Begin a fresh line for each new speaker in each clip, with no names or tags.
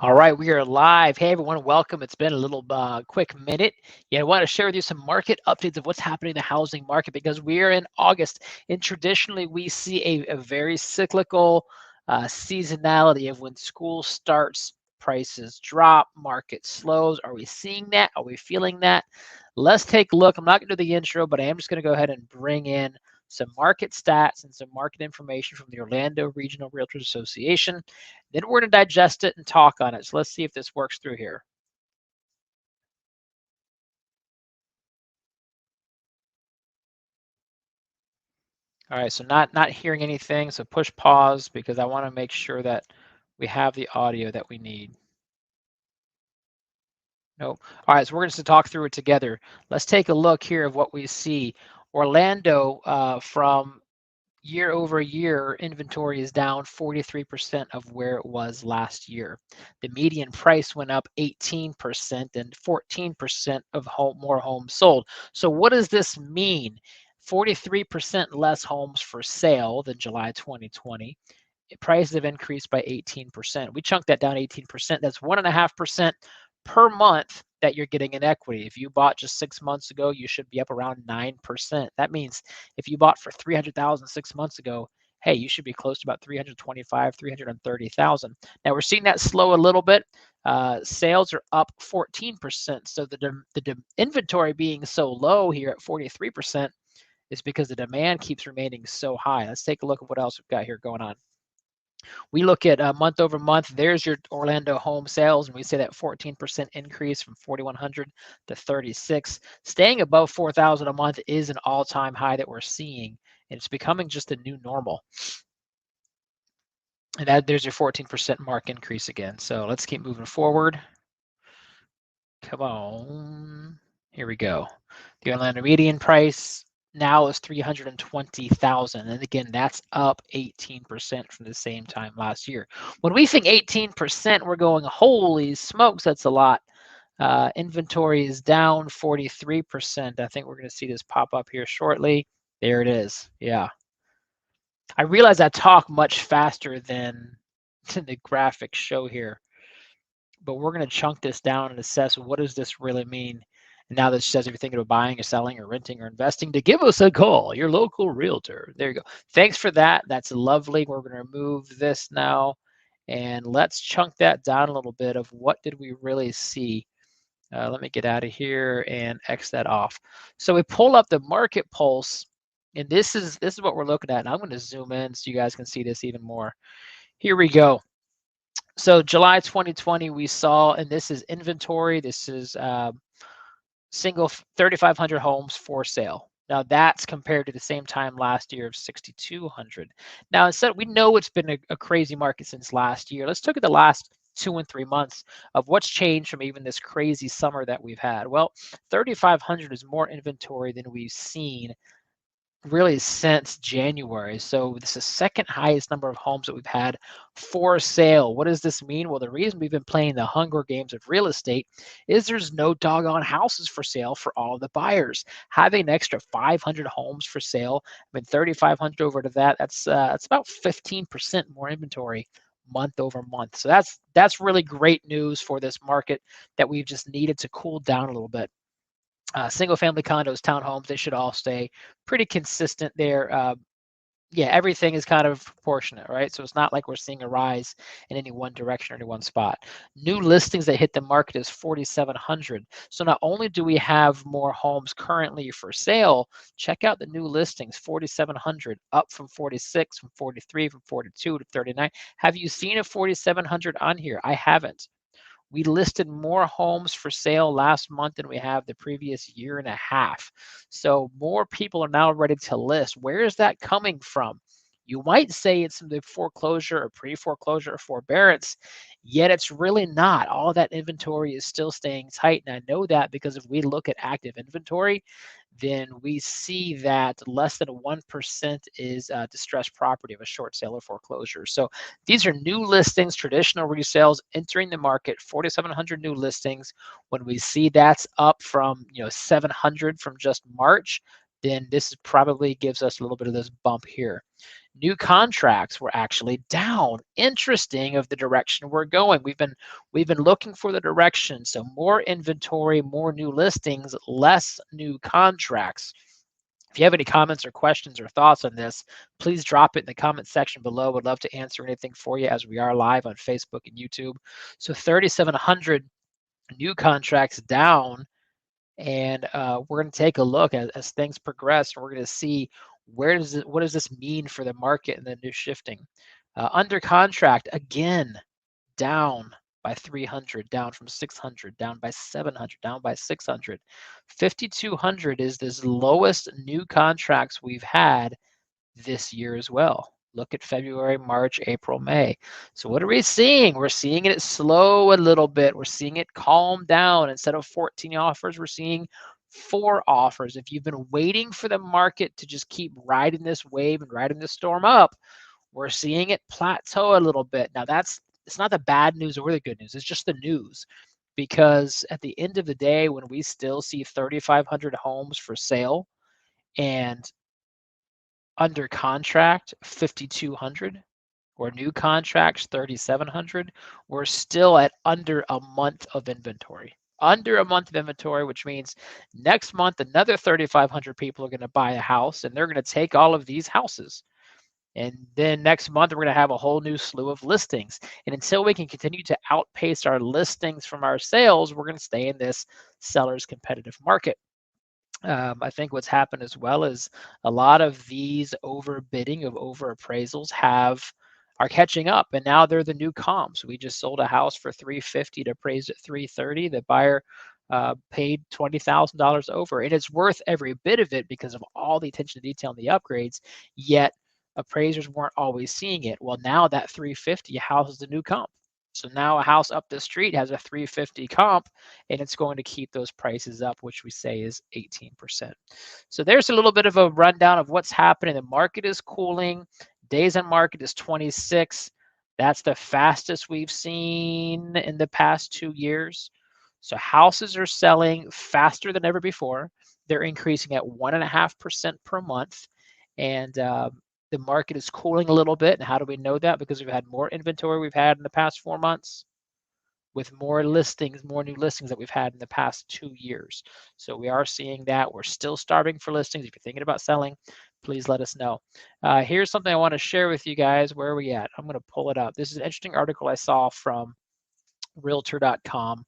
All right, we are live. Hey, everyone, welcome. It's been a little quick minute. Yeah, I want to share with you some market updates of what's happening in the housing market because we are in August, and traditionally we see a very cyclical seasonality of when school starts, prices drop, market slows. Are we seeing that? Are we feeling that? Let's take a look. I'm not going to do the intro, but I am just going to go ahead and bring in some market stats and some market information from the Orlando Regional Realtors Association. Then we're going to digest it and talk on it. So let's see if this works through here. All right, so not hearing anything, so push pause because I want to make sure that we have the audio that we need. Nope. All right, so we're going to talk through it together. Let's take a look here of what we see. Orlando, from year over year, inventory is down 43% of where it was last year. The median price went up 18% and 14% of more homes sold. So what does this mean? 43% less homes for sale than July 2020. Prices have increased by 18%. We chunked that down 18%. That's 1.5% per month that you're getting in equity. If you bought just 6 months ago, you should be up around 9%. That means if you bought for 300,000 6 months ago, hey, you should be close to about 325, 330,000. Now we're seeing that slow a little bit. Sales are up 14%. So the inventory being so low here at 43% is because the demand keeps remaining so high. Let's take a look at what else we've got here going on. We look at month over month. There's your Orlando home sales, and we say that 14% increase from 4,100 to 36. Staying above 4,000 a month is an all-time high that we're seeing, and it's becoming just a new normal. And there's your 14% mark increase again. So let's keep moving forward. Come on. Here we go. The Orlando median price now is 320,000. And again, that's up 18% from the same time last year. When we think 18%, we're going, holy smokes, that's a lot. Inventory is down 43%. I think we're going to see this pop up here shortly. There it is. Yeah. I realize I talk much faster than the graphics show here, but we're going to chunk this down and assess what does this really mean. And now this says if you're thinking of buying or selling or renting or investing, to give us a call, your local realtor. There you go. Thanks for that. That's lovely. We're going to remove this now, and let's chunk that down a little bit of what did we really see. Let me get out of here and X that off. So we pull up the market pulse, and this is what we're looking at. And I'm going to zoom in so you guys can see this even more. Here we go. So July 2020, we saw, and this is inventory. This is single 3,500 homes for sale. Now that's compared to the same time last year of 6,200. Now instead, we know it's been a crazy market since last year. Let's look at the last 2 and 3 months of what's changed from even this crazy summer that we've had. Well, 3,500 is more inventory than we've seen really since January. So this is the second highest number of homes that we've had for sale. What does this mean? Well, the reason we've been playing the Hunger Games of real estate is there's no doggone houses for sale for all of the buyers. Having an extra 500 homes for sale, I mean 3,500 over to that, that's about 15% more inventory month over month. So that's really great news for this market that we've just needed to cool down a little bit. Single family condos, townhomes, they should all stay pretty consistent there. Yeah, everything is kind of proportionate, right? So it's not like we're seeing a rise in any one direction or any one spot. New listings that hit the market is 4,700. So not only do we have more homes currently for sale, check out the new listings, 4,700, up from 46, from 43, from 42 to 39. Have you seen a 4,700 on here? I haven't. We listed more homes for sale last month than we have the previous year and a half. So more people are now ready to list. Where is that coming from? You might say it's the foreclosure or pre-foreclosure or forbearance, yet it's really not. All of that inventory is still staying tight. And I know that because if we look at active inventory, then we see that less than 1% is distressed property of a short sale or foreclosure. So these are new listings, traditional resales entering the market, 4,700 new listings. When we see that's up from 700 from just March, then this probably gives us a little bit of this bump here. New contracts were actually down. Interesting of the direction we're going. We've been looking for the direction. So more inventory, more new listings, less new contracts. If you have any comments or questions or thoughts on this, please drop it in the comment section below. Would love to answer anything for you as we are live on Facebook and YouTube. So 3,700 new contracts down, and we're going to take a look as things progress, and we're going to see what does this mean for the market and the new shifting. Under contract, again, down by 300, down from 600, down by 700, down by 600. 5,200 is this lowest new contracts we've had this year as well. Look at February, March, April, May. So what are we seeing? We're seeing it slow a little bit. We're seeing it calm down. Instead of 14 offers, we're seeing 4 offers. If you've been waiting for the market to just keep riding this wave and riding this storm up, we're seeing it plateau a little bit. Now it's not the bad news or the good news. It's just the news. Because at the end of the day, when we still see 3,500 homes for sale and under contract 5,200 or new contracts 3,700, we're still at under a month of inventory. Under a month of inventory, which means next month another 3,500 people are going to buy a house, and they're going to take all of these houses. And then next month, we're going to have a whole new slew of listings. And until we can continue to outpace our listings from our sales, we're going to stay in this seller's competitive market. I think what's happened as well is a lot of these overbidding of over appraisals are catching up, and now they're the new comps. We just sold a house for $350 to appraised at $330. The buyer paid $20,000 over, and it's worth every bit of it because of all the attention to detail and the upgrades. Yet appraisers weren't always seeing it. Well, now that $350 house is the new comp. So now a house up the street has a $350 comp, and it's going to keep those prices up, which we say is 18%. So there's a little bit of a rundown of what's happening. The market is cooling. Days on market is 26. That's the fastest we've seen in the past 2 years. So houses are selling faster than ever before. They're increasing at 1.5% per month. And the market is cooling a little bit. And how do we know that? Because we've had more inventory we've had in the past 4 months with more listings, more new listings that we've had in the past 2 years. So we are seeing that. We're still starving for listings. If you're thinking about selling, please let us know. Here's something I want to share with you guys. Where are we at? I'm going to pull it up. This is an interesting article I saw from realtor.com.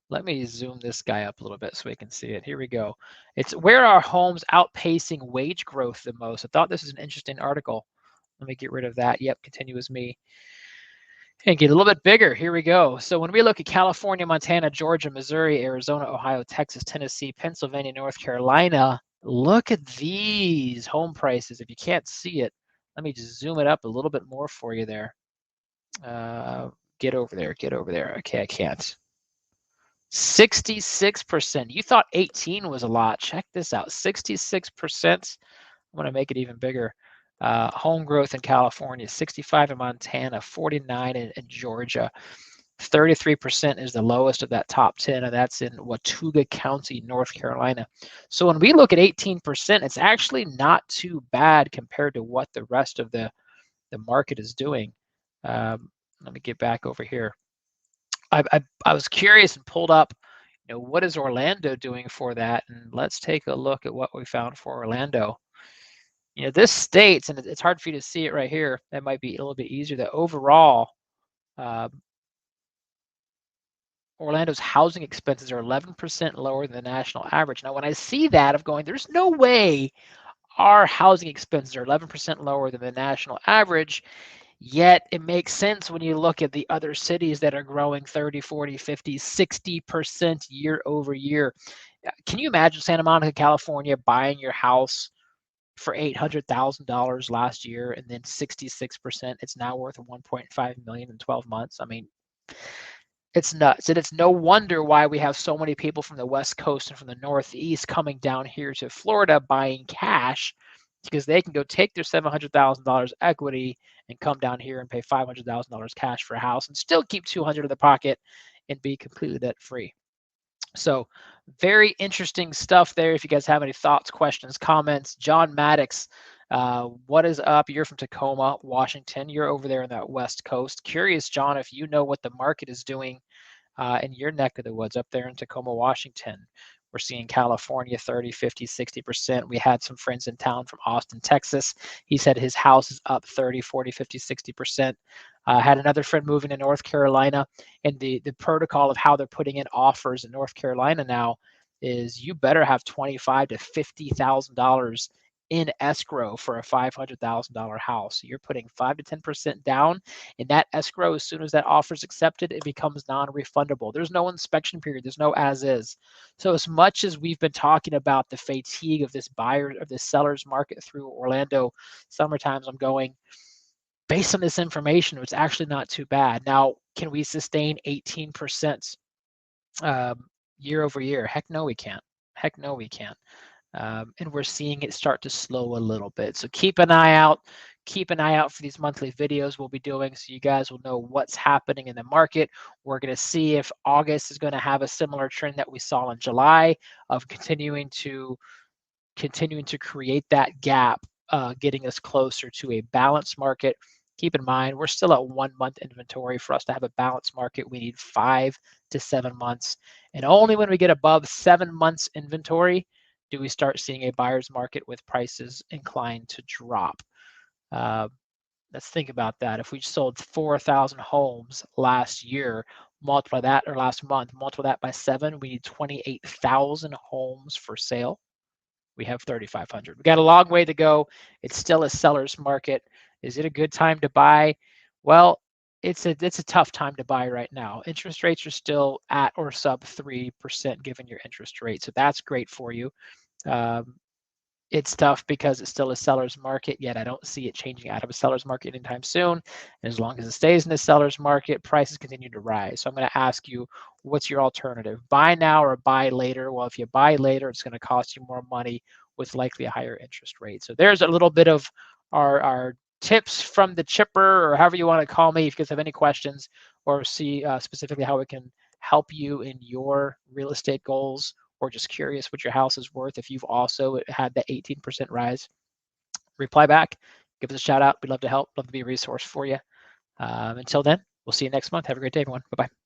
Let me zoom this guy up a little bit so we can see it. Here we go. It's where are homes outpacing wage growth the most? I thought this is an interesting article. Let me get rid of that. Yep, continue as me. And get a little bit bigger. Here we go. So when we look at California, Montana, Georgia, Missouri, Arizona, Ohio, Texas, Tennessee, Pennsylvania, North Carolina, look at these home prices. If you can't see it, let me just zoom it up a little bit more for you there. Get over there. Get over there. Okay, I can't. 66%. You thought 18 was a lot. Check this out. 66%. I'm going to make it even bigger. Home growth in California, 65 in Montana, 49 in Georgia. 33% is the lowest of that top 10, and that's in Watauga County, North Carolina. So when we look at 18%, it's actually not too bad compared to what the rest of the market is doing. Let me get back over here. I was curious and pulled up, what is Orlando doing for that? And let's take a look at what we found for Orlando. This states, and it's hard for you to see it right here. That might be a little bit easier. That overall, Orlando's housing expenses are 11% lower than the national average. Now, when I see that, I'm going, there's no way our housing expenses are 11% lower than the national average. Yet it makes sense when you look at the other cities that are growing 30, 40, 50, 60% year over year. Can you imagine Santa Monica, California buying your house for $800,000 last year, and then 66%, it's now worth $1.5 million in 12 months? I mean, it's nuts. And it's no wonder why we have so many people from the West Coast and from the Northeast coming down here to Florida buying cash, because they can go take their $700,000 equity and come down here and pay $500,000 cash for a house and still keep $200 in the pocket and be completely debt free. So very interesting stuff there. If you guys have any thoughts, questions, comments, John Maddox What is up? You're from Tacoma, Washington. You're over there on that West Coast. Curious, John, if you know what the market is doing in your neck of the woods up there in Tacoma, Washington. We're seeing California 30, 50, 60%. We had some friends in town from Austin, Texas. He said his house is up 30, 40, 50, 60%. Had another friend moving to North Carolina, and the protocol of how they're putting in offers in North Carolina now is you better have $25,000 to $50,000 in escrow for a $500,000 house. So you're putting 5 to 10% down, and that escrow, as soon as that offer is accepted, it becomes non-refundable. There's no inspection period. There's no as is. So as much as we've been talking about the fatigue of this buyer of this seller's market through Orlando summertimes, I'm going, based on this information, it's actually not too bad. Now, can we sustain 18% year over year? Heck no, we can't. Heck no, we can't. And we're seeing it start to slow a little bit. So keep an eye out. Keep an eye out for these monthly videos we'll be doing so you guys will know what's happening in the market. We're going to see if August is going to have a similar trend that we saw in July of continuing to create that gap, getting us closer to a balanced market. Keep in mind, we're still at 1 month inventory. For us to have a balanced market, we need 5 to 7 months. And only when we get above 7 months inventory do we start seeing a buyer's market with prices inclined to drop. Let's think about that. If we sold 4,000 homes last year, multiply that, or last month, multiply that by 7, we need 28,000 homes for sale. We have 3,500. We got a long way to go. It's still a seller's market. Is it a good time to buy? Well, it's a tough time to buy right now. Interest rates are still at or sub 3% given your interest rate. So that's great for you. It's tough because it's still a seller's market, yet I don't see it changing out of a seller's market anytime soon. And as long as it stays in the seller's market, prices continue to rise. So I'm going to ask you, what's your alternative? Buy now or buy later? Well, if you buy later, it's going to cost you more money with likely a higher interest rate. So there's a little bit of our tips from the chipper, or however you want to call me, if you guys have any questions or see specifically how it can help you in your real estate goals, or just curious what your house is worth. If you've also had that 18% rise, reply back, give us a shout out. We'd love to help, love to be a resource for you. Until then, we'll see you next month. Have a great day, everyone. Bye-bye.